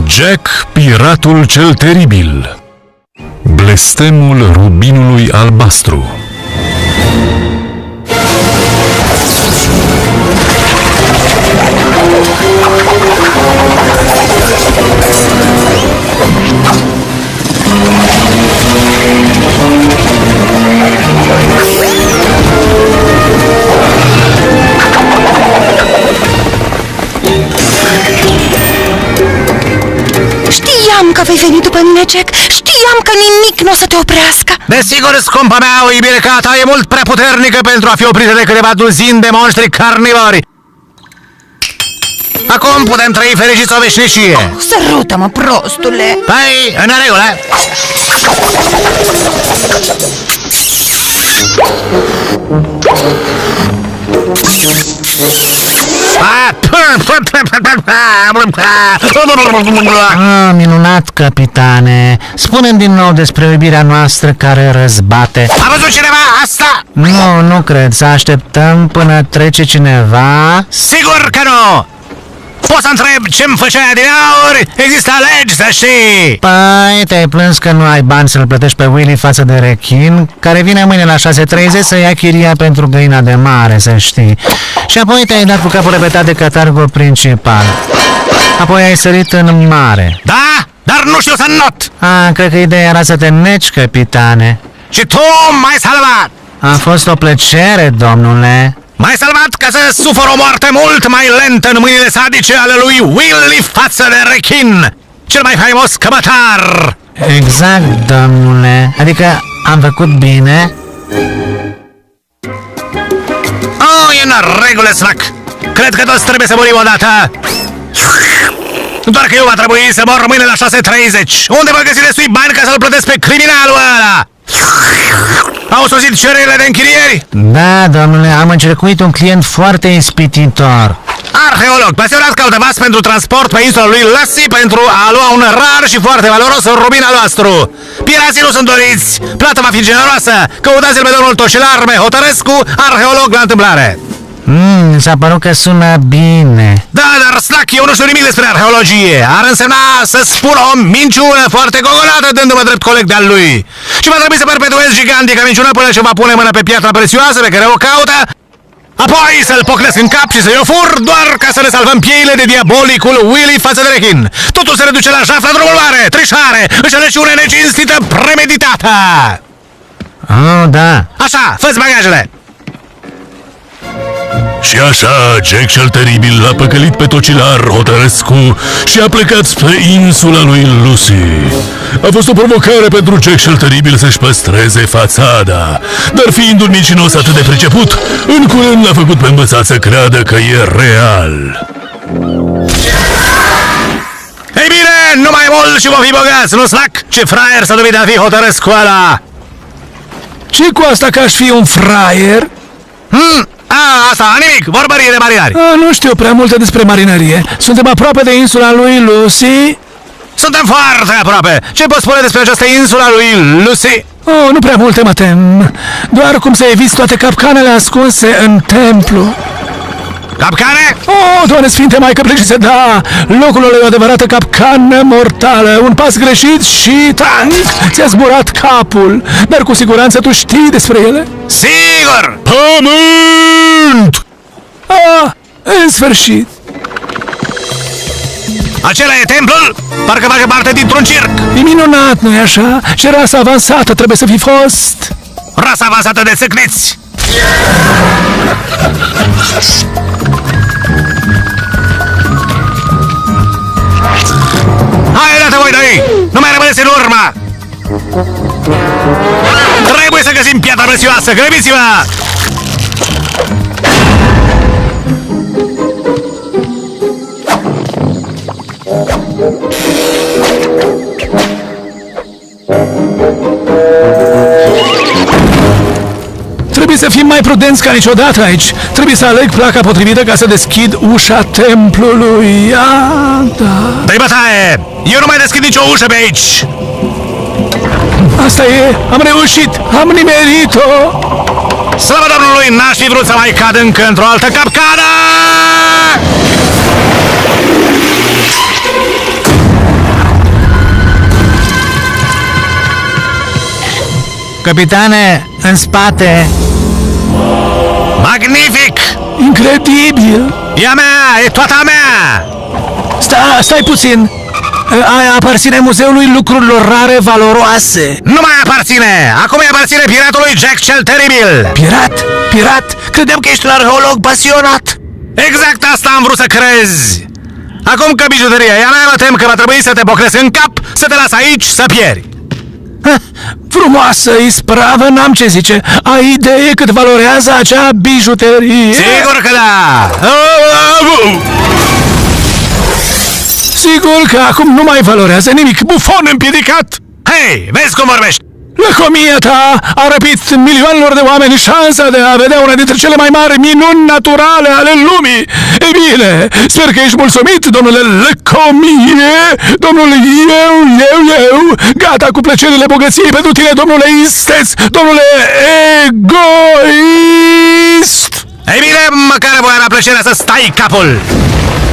Jack, piratul cel teribil. Blestemul rubinului albastru. Știam că vei veni după mine, Jack! Știam că nimic nu o să te oprească! Desigur, scumpa mea, o iubire ca ta e mult prea puternică pentru a fi oprită de câteva duzini de monștri carnivori! Acum putem trăi fericiți o veșnicie! Sărută-mă, prostule! Păi, în regulă! Minunat, capitane. Spune-mi din nou despre iubirea noastră care răzbate. A văzut cineva asta? Nu cred. Să așteptăm până trece cineva? Sigur că nu! Poți să întreb ce-mi făceai adineauri? Există legi, să știi! Păi, te-ai plâns că nu ai bani să-l plătești pe Willy față de rechin, care vine mâine la 6:30 să ia chiria pentru găina de mare, să știi. Și apoi te-ai dat cu capul repetat de catargo principal. Apoi ai sărit în mare. Da? Dar nu știu să not! Cred că ideea era să te neci, capitane. Și tu m-ai salvat! A fost o plăcere, domnule. M-ai salvat ca să sufăr o moarte mult mai lentă în mâinile sadice ale lui Willy față de rechin, cel mai faimos cămătar! Exact, domnule. Adică am făcut bine? E în regulă, Snack. Cred că toți trebuie să murim odată. Doar că eu va trebui să mor mâine la 6:30. Unde vă găsi destui bani ca să-l plătesc pe criminalul ăla? Au sosit cererile de închirieri? Da, domnule, am încercuit un client foarte ispititor. Arheolog, pasionat caută vas pentru transport pe insula lui Lassie pentru a lua un rar și foarte valoros rubin al nostru. Pirații nu sunt doriți, plata va fi generoasă. Căutați-l pe domnul Toșelarme Hotărescu, arheolog la întâmplare. Mi s-a părut că sună bine. Da, dar Snack, eu nu știu nimic despre arheologie. Ar însemna să spun o minciună foarte gogolată dându-mă drept coleg de-al lui. Și va trebui să perpetuez gigantica minciună până ce va pune mâna pe piatra prețioasă pe care o caută. Apoi să-l pocnesc în cap și să-i o fur doar ca să ne salvăm pieile de diabolicul Willy față de rechin. Totul se reduce la jaf la drumul mare, trișare, înșelăciune necinstită premeditată. Da. Așa, fă-ți bagajele. Și așa, Jack cel teribil l-a păcălit pe Tocilar Hotărescu și a plecat spre insula lui Lucy. A fost o provocare pentru Jack cel teribil să-și păstreze fațada, dar fiind un micinos atât de priceput, în curând l-a făcut pe învățat să creadă că e real. Ei bine, nu mai mult și vom fi bogați, nu, Snack? Ce fraier să dovede a fi Hotărescu ăla! Ce cu asta că aș fi un fraier? Asta, nimic, vorbărie de marinari. Nu știu prea multe despre marinărie. Suntem aproape de insula lui Lucy. Suntem foarte aproape. Ce poți spune despre această insula lui Lucy? Nu prea multe, mă tem. Doar cum să eviți toate capcanele ascunse în templu. Capcane? Doamne Sfinte Maică Precise, da! Locul ăla e o adevărată capcană mortală. Un pas greșit și tank! Ți-a zburat capul. Dar cu siguranță tu știi despre ele? Sigur! Pământ! În sfârșit! Acela e templul? Parcă face parte dintr-un circ. E minunat, nu-i așa? Ce rasă avansată trebuie să fi fost! Rasa avansată de țâcniți! Hai, dată voi doi! Nu mai rămâneți în urmă! Trebuie să găsim piatra prețioasă! Grăbiți-vă! Trebuie să fim mai prudenți ca niciodată aici. Trebuie să aleg placa potrivită ca să deschid ușa templului. Da. Dă-i bătaie! Eu nu mai deschid nicio ușă pe aici! Asta e, am reușit, am nimerit-o. Slavă Domnului, n-aș fi vrut să mai cad încă într-o altă capcană! Capitane, în spate! Magnific! Incredibil. E a mea, e toată a mea! Stai puțin. Aia aparține muzeului lucrurilor rare valoroase. Nu mai aparține! Acum îi aparține piratului Jack cel Teribil! Pirat? Credeam că ești un arheolog pasionat. Exact asta am vrut să crezi! Acum că bijuteria e a mea, mă tem că va trebui să te bocrezi în cap, să te las aici, să pieri! Frumoasă ispravă, n-am ce zice. Ai idee cât valorează acea bijuterie? Sigur că da! Sigur că acum nu mai valorează nimic. Bufon împiedicat! Hei, vezi cum vorbești! Lăcomia ta a răpit milioanelor de oameni șansa de a vedea una dintre cele mai mari minuni naturale ale lumii. Ei bine, sper că ești mulțumit, domnule Lăcomie, domnule eu, gata cu plăcerile bogăției pentru tine, domnule isteț, domnule egoist. Ei bine, măcar voi avea plăcerea să stai capul!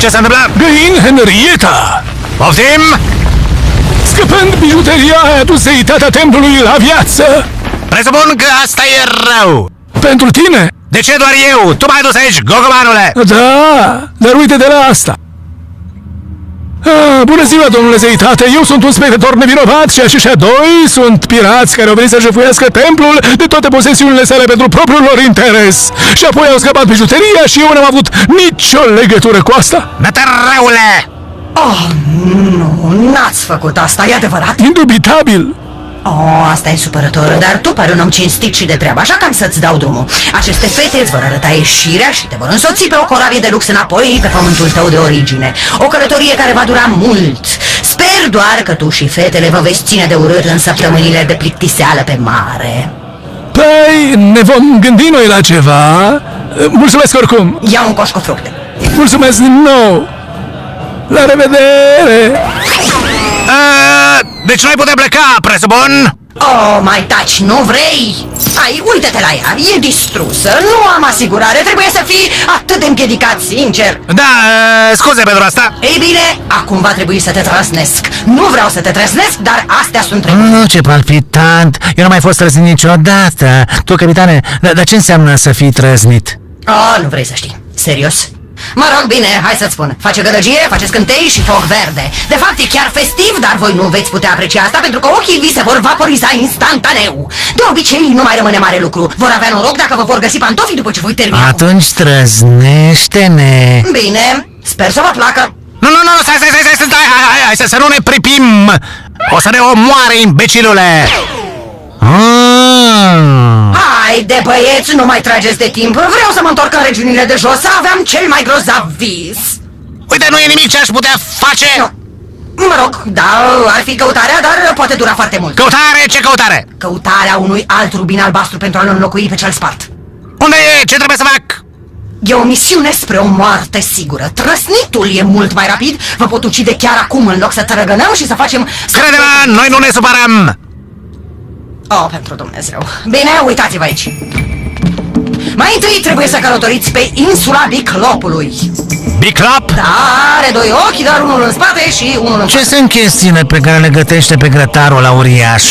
Ce s-a întâmplat? Găin Henrietta, Poftim? scăpând bijuteria aia, tu zeitatea templului la viață. Presupun că asta e rău! Pentru tine? De ce doar eu? Tu m-ai dus aici, gogomanule! Da, dar uite de la asta. Bună ziua, domnule zeitate, eu sunt un spectator nevinovat și aceștia doi sunt pirați care au venit să jefuiască templul de toate posesiunile sale pentru propriul lor interes. Și apoi au scăpat bijuteria și eu n-am avut nicio legătură cu asta. Nătăreule! Oh, nu, n-ați făcut asta, e adevărat? Indubitabil. Oh, asta e supărător, dar tu pari un om cinstit și de treabă, așa că am să-ți dau drumul. Aceste fete îți vor arăta ieșirea și te vor însoți pe o corabie de lux înapoi pe pământul tău de origine. O călătorie care va dura mult. Sper doar că tu și fetele vă veți ține de urât în săptămânile de plictiseală pe mare. Păi, ne vom gândi noi la ceva. Mulțumesc oricum. Ia un coș cu fructe. Mulțumesc din nou. La revedere. Deci noi putem pleca, presupun? Oh, mai taci, nu vrei? Hai, uite-te la ea, e distrusă, nu am asigurare, trebuie să fii atât de împiedicat, sincer. Da, scuze pentru asta. Ei bine, acum va trebui să te trăsnesc. Nu vreau să te trăsnesc, dar astea sunt reguli. Ce palpitant! Eu nu mai fost trăznit niciodată. Tu, capitane, dar ce înseamnă să fii trăznit? Oh, nu vrei să știi. Serios? Mă rog, bine, hai să-ți spun. Face gălăgie, face scântei și foc verde. De fapt, e chiar festiv, dar voi nu veți putea aprecia asta pentru că ochii vi se vor vaporiza instantaneu. De obicei, nu mai rămâne mare lucru. Vor avea noroc dacă vă vor găsi pantofii după ce voi termina. Atunci trăznește-ne! Bine, sper să vă placă. Nu, stai, hai, să nu ne pripim! O să ne omoare, imbecilule! Haide, băieți, nu mai trageți de timp. Vreau să mă întorc în regiunile de jos, să aveam cel mai grozav vis. Uite, nu e nimic ce aș putea face! Nu. Mă rog, da, ar fi căutarea, dar poate dura foarte mult. Căutare? Ce căutare? Căutarea unui alt rubin albastru pentru a-l înlocui pe cel spart. Unde e? Ce trebuie să fac? E o misiune spre o moarte sigură. Trăsnitul e mult mai rapid. Vă pot ucide chiar acum în loc să tărăgănăm și să facem... Crede-mă, noi nu ne supărăm! Oh, pentru Dumnezeu. Bine, uitați-vă aici. Mai întâi trebuie să călătoriți pe insula Biclopului. Biclop? Da, are doi ochi, dar unul în spate și unul în Ce față. sunt chestiile pe care le gătește pe grătarul la uriaș?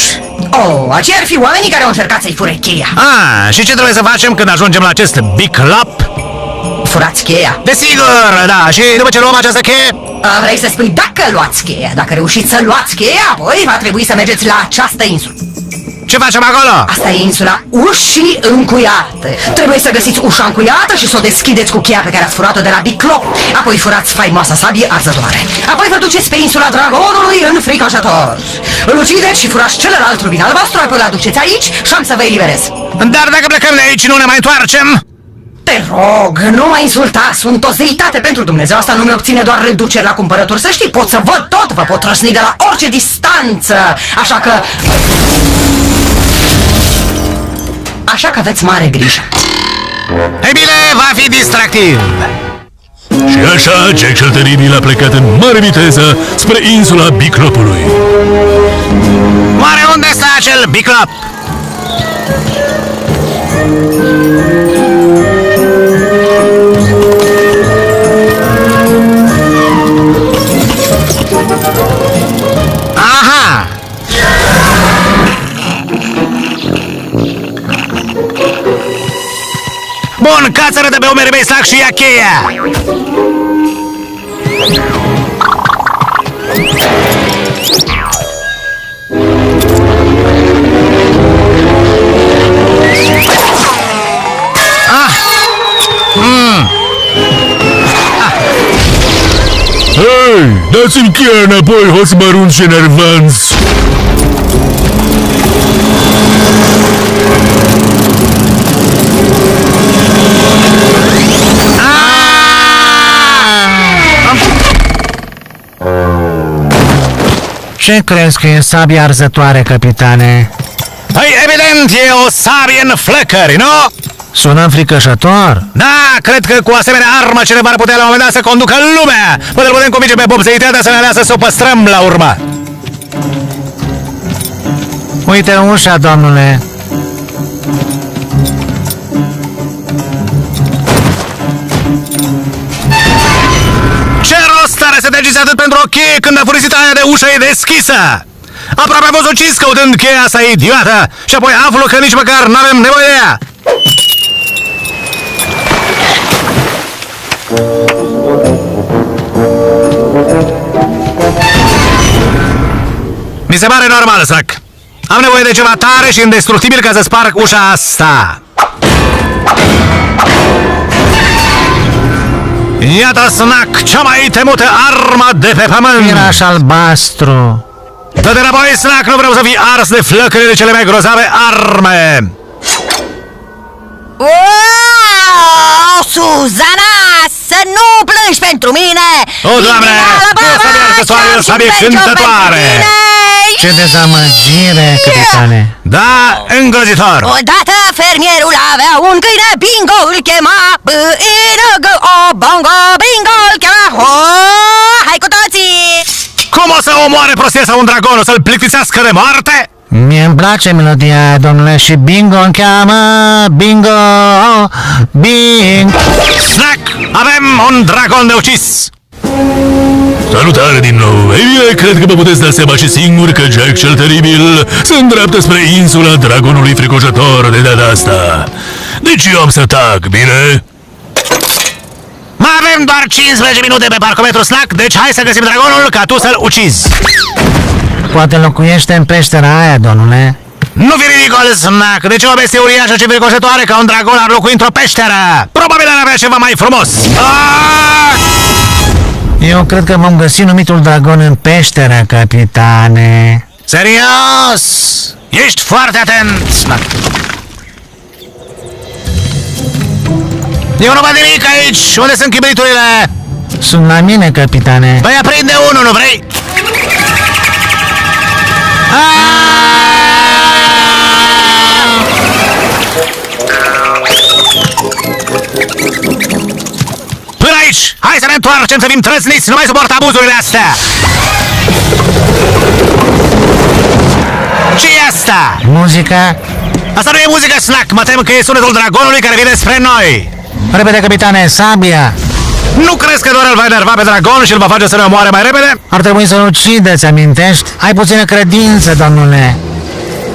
Oh, aceia ar fi oamenii care au încercat să-i fure cheia. Și ce trebuie să facem când ajungem la acest Biclop? Furați cheia. Desigur, da, și după ce luăm această cheie? Vrei să spui dacă luați cheia. Dacă reușiți să luați cheia, apoi va trebui să mergeți la această insulă. Ce facem acolo? Asta e insula Ușii Încuiate. Trebuie să găsiți ușa încuiată și să o deschideți cu cheia pe care ați furat-o de la Biclop. Apoi furați faimoasa sabie arzătoare. Apoi vă duceți pe insula Dragonului înfricoșător. Îl ucideți și furați celălalt rubin albastru, apoi îl aduceți aici și am să vă eliberez. Dar dacă plecăm de aici, nu ne mai întoarcem? Te rog, nu mă insulta, sunt o zeitate pentru Dumnezeu, asta nu mi obține doar reduceri la cumpărături, să știi, pot să văd tot, vă pot răsni de la orice distanță, așa că... așa că aveți mare grijă. Ei bine, va fi distractiv. Și așa, Jack cel Teribil a plecat în mare viteză spre insula Biclopului. Oare unde stă acel Biclop? Aha! Bun, cațără de pe umerii mei, Slack, și ia cheia! Hei, dați-mi cheia înapoi, hoți mărunți și nervanți! Ce crezi că e sabia arzătoare, capitane? Păi, evident, e o sabie în flăcări, nu? Sună înfricoșător. Da, cred că cu asemenea armă cineva ar putea la un moment dat să conducă lumea. Poate îl putem convinge pe Bob Zeitatea să ne aleasă să o păstrăm la urmă. Uite ușa, domnule. Ce rost are să te agiți atât pentru o cheie când afurisita aia de ușă e deschisă? Aproape am fost ucis căutând cheia asta idiotă și apoi aflu că nici măcar n-avem nevoie de ea. Mi se pare normal, Slack. Am nevoie de ceva tare și indestructibil ca să sparg ușa asta. Iată, Snack, cea mai temută armă de pe pământ. Miraș albastru. Dă-te înapoi, Snack, nu vreau să fii ars de flăcările cele mai grozave arme. Wow, Suzana, să nu plângi pentru mine! O, Doamne, e o sabie arzătoare, o sabie cântătoare! Ce dezamăgire, capitane. Da, îngrozitor! Odată fermierul avea un câine, Bingo îl chema, B-I-N-G-O, Bongo, Bingo îl chema, ho, hai cu toții! Cum o să omoare prostia sau un dragon? O să-l plictisească de moarte? Mie-mi place melodia, domnule, și Bingo îmi cheamă, Bingo, Bingo. Snack, avem un dragon de ucis! Salutare din nou! Ei bine, cred că vă puteți da seama și singur că Jack cel Teribil se îndreaptă spre insula dragonului fricoșător de data asta. Deci eu am să tac, bine? Mai avem doar 15 minute pe parcometru, Snack, deci hai să găsim dragonul ca tu să-l ucizi! Poate locuiește în peștera aia, domnule. Nu fi ridicol, Snack! De ce o bestie uriașă și fricoșătoare ca un dragon ar locui într-o peșteră? Probabil ar avea ceva mai frumos! Eu cred că vom găsi numitul dragon în peșteră, capitane. Serios? Ești foarte atent, Snack! Eu nu văd nimic aici! Unde sunt chibriturile? Sunt la mine, capitane. Păi aprinde unul, nu vrei? Până aici! Hai să ne întoarcem, să fim trăzniți! Nu mai suport abuzurile astea! Ce-i asta? Muzica? Asta nu e muzică, Snack! Mă tem că e sunetul dragonului care vine spre noi! Repede, capitane, sabia! Nu crezi că doar îl va enerva pe dragon și îl va face să ne omoare mai repede? Ar trebui să-l ucideți, amintești? Ai puțină credință, domnule.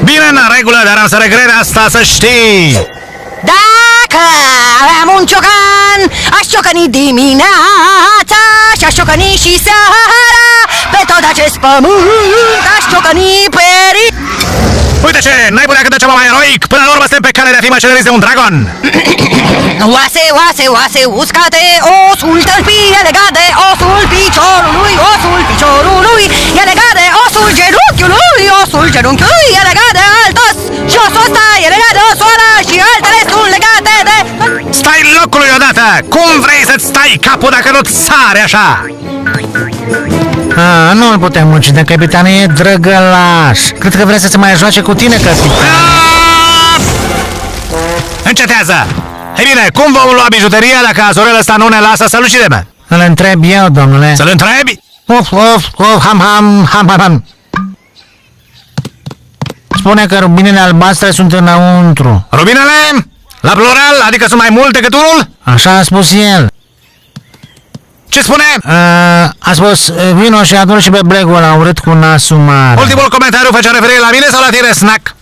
Bine, în regulă, dar am să regret asta, să știi! Dacă aveam un ciocan, aș ciocăni dimineața și aș ciocăni și seara, pe tot acest pământ aș ciocăni perit. Uite ce, n-ai putea cânta ceva mai eroic? Până la urmă suntem pe cale de a fi măcelăriți de un dragon! Oase, oase, oase uscate, osul tălpii e legat de osul piciorului, osul piciorului e legat de osul genunchiului, osul genunchiului e legat de alt os și osul ăsta e legat de osul ăla și altele sunt legate de... Stai locului odată! Cum vrei să-ți stai capul dacă nu-ți sare așa? Nu-l putem ucide, capitane, e drăgălaș. Cred că vrea să se mai joace cu tine, capitane. Încetează! Ei bine, cum vom lua bijuteria dacă Azorel ăsta nu ne lasă să-l ucidem? Îl întreb eu, domnule. Să-l întrebi? Ham. Spune că rubinele albastre sunt înăuntru. Rubinele? La plural? Adică sunt mai multe decât unul? Așa a spus el. Ce spune? A spus, vino și adun și pe blegul ăla urât cu nasul mare. Ultimul comentariu făcea referire la mine sau la tine, Snack?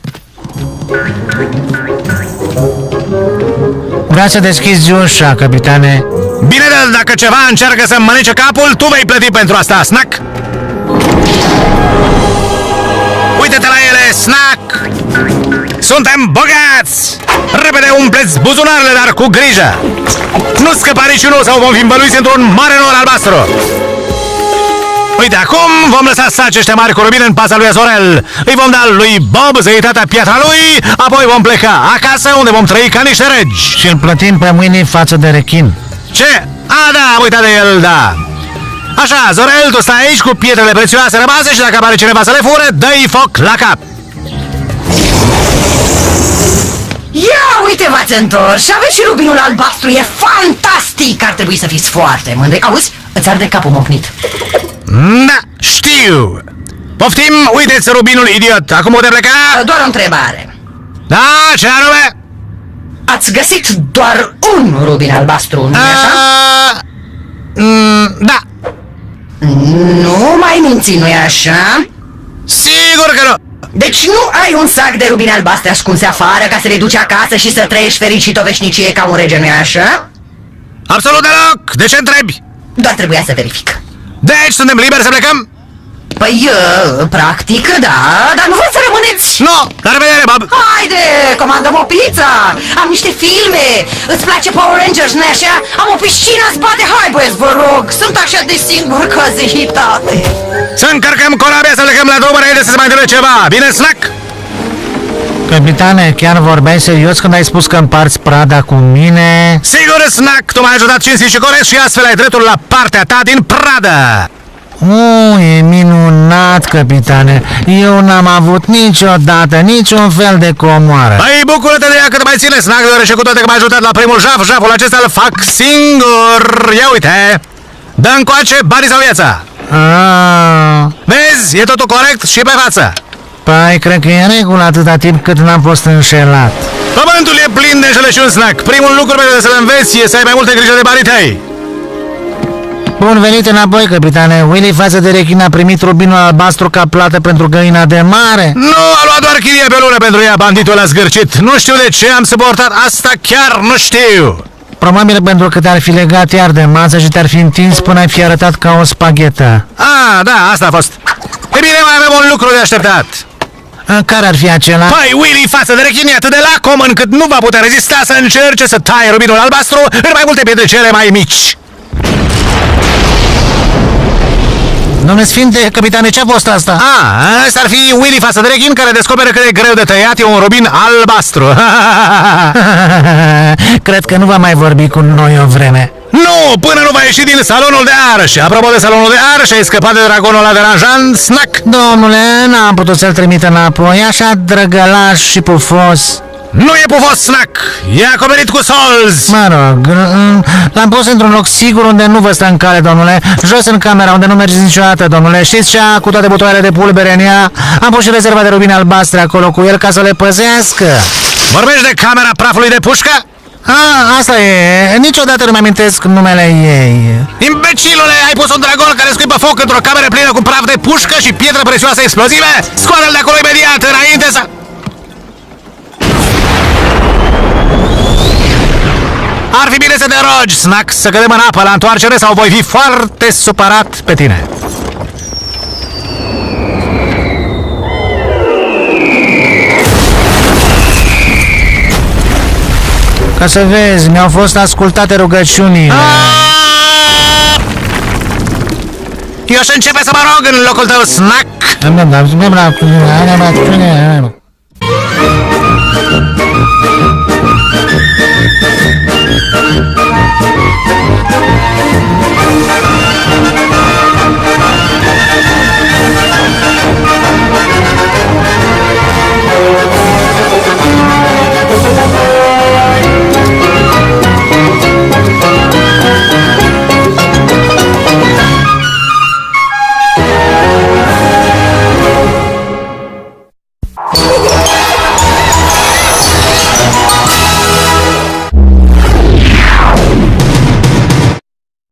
Vreau să deschizi ușa, capitane. Bine, dar dacă ceva încearcă să-mi mănânce capul, tu vei plăti pentru asta, Snack! Uite-te la ele, Snack! Suntem bogați! Repede umpleți buzunarele, dar cu grijă! Nu scăpa niciunul sau vom fi îmbăluiți într-un mare nor albastru! Uite, acum vom lăsa saci ăștia mari cu rubine în paza lui Azorel. Îi vom da lui Bob zeitatea piatra lui, apoi vom pleca acasă unde vom trăi ca niște regi. Și îl plătim pe mâini față de rechin. Ce? A, da, am uitat de el, da. Așa, Zorel, tu stai aici cu pietrele prețioase rămase și dacă apare cineva să le fure, dă-i foc la cap. Ia, uite, v-ați întors și aveți și rubinul albastru, e fantastic! Ar trebui să fiți foarte mândri. Auzi, îți arde capul mocnit. Da, știu. Poftim, uite-ți rubinul idiot. Acum putem pleca? Doar o întrebare. Da, ce anume? Ați găsit doar un rubin albastru, nu-i așa? Da. Nu mai minți, nu-i așa? Sigur că nu. Deci nu ai un sac de rubine albastre ascunse afară ca să le duci acasă și să trăiești fericit o veșnicie ca un rege, nu-i așa? Absolut deloc. De ce întrebi? Doar trebuia să verific. Deci suntem liberi să plecăm? Păi, practic, da, dar nu vreți să rămâneți? Nu, la revedere, Bob. Haide, comandăm o pizza! Am niște filme! Îți place Power Rangers, nu așa? Am o piscină în spate, hai băieți, vă rog! Sunt așa de singur căzihitate! Să încărcăm corabia, să plecăm la drum înainte să se mai întâmple ceva. Bine, Snack? Capitane, chiar vorbeai serios când ai spus că împarți prada cu mine? Sigur, Snack, tu m-ai ajutat cinstit și corect și astfel ai dreptul la partea ta din pradă. E minunat, capitane. Eu n-am avut niciodată niciun fel de comoară. Păi, bucură-te de ea cât mai ține, Snack, deoarece cu toate că m-ai ajutat la primul jaf, jaful acesta îl fac singur. Ia uite, dă încoace banii sau viața. Vezi, e totul corect și pe față. Păi, cred că e în regulă atâta timp cât n-am fost înșelat. Pământul e plin de înșelăciuni, Snack. Primul lucru pe care să-l înveți e să ai mai multe grijă de banii tăi. Bun venit înapoi, capitane. Willy față de rechin a primit rubinul albastru ca plată pentru găina de mare. Nu, a luat doar chirie pe lună pentru ea, banditul a zgârcit. Nu știu de ce am suportat asta, chiar nu știu. Probabil pentru că te-ar fi legat iar de masă și te-ar fi întins până ai fi arătat ca o spaghetă. Da, asta a fost. E bine, mai avem un lucru de așteptat. Care ar fi acela? Păi, Willy față de rechin e atât de lacom încât nu va putea rezista să încerce să taie rubinul albastru în mai multe pietricele mai mici. Domnule Sfinte, capitane, ce-a fost asta? Ăsta ar fi Willy față de rechin care descoperă cât de greu de tăiat e un rubin albastru. Cred că nu va mai vorbi cu noi o vreme. Nu, până nu va ieși din salonul de arș. Apropo de salonul de arș, ai scăpat de dragonul ăla deranjant, Snack? Domnule, n-am putut să-l trimit înapoi, așa drăgălaș și pufos. Nu e pufos, Snack! E acoperit cu solzi! Mă rog, l-am pus într-un loc sigur unde nu vă stă în cale, domnule. Jos în camera unde nu mergeți niciodată, domnule. Știți cea cu toate butoarele de pulbere în ea? Am pus și rezerva de rubine albastre acolo cu el ca să le păzească. Vorbești de camera prafului de pușcă? Asta e. Niciodată nu mi amintesc numele ei. Imbecilule, ai pus un dragon care scuipă foc într-o cameră plină cu praf de pușcă și pietre prețioase explozive? Scoală-l de acolo imediat, înainte să... Ar fi bine să te rogi, Snack, să cădem în apă la întoarcere sau voi fi foarte supărat pe tine. Ca să vezi, mi-au fost ascultate rugăciunile. Eu aș începe să mă rog în locul tău, Snack.